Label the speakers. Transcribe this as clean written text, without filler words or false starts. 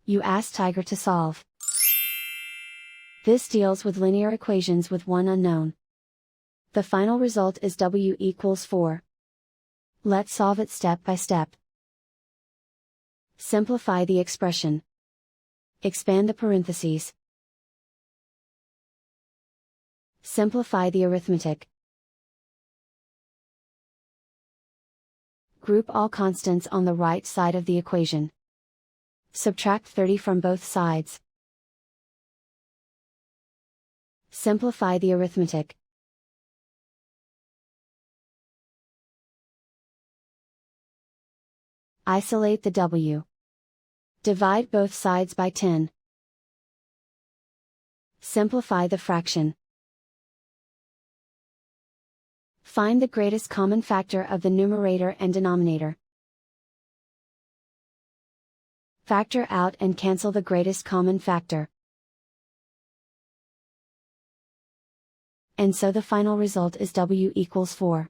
Speaker 1: You ask Tiger to solve. This deals with linear equations with one unknown. The final result is w equals 4. Let's solve it step by step. Simplify the expression. Expand the parentheses. Simplify the arithmetic. Group all constants on the right side of the equation. Subtract 30 from both sides. Simplify the arithmetic. Isolate the w. Divide both sides by 10. Simplify the fraction. Find the greatest common factor of the numerator and denominator. Factor out and cancel the greatest common factor. And so the final result is w equals 4.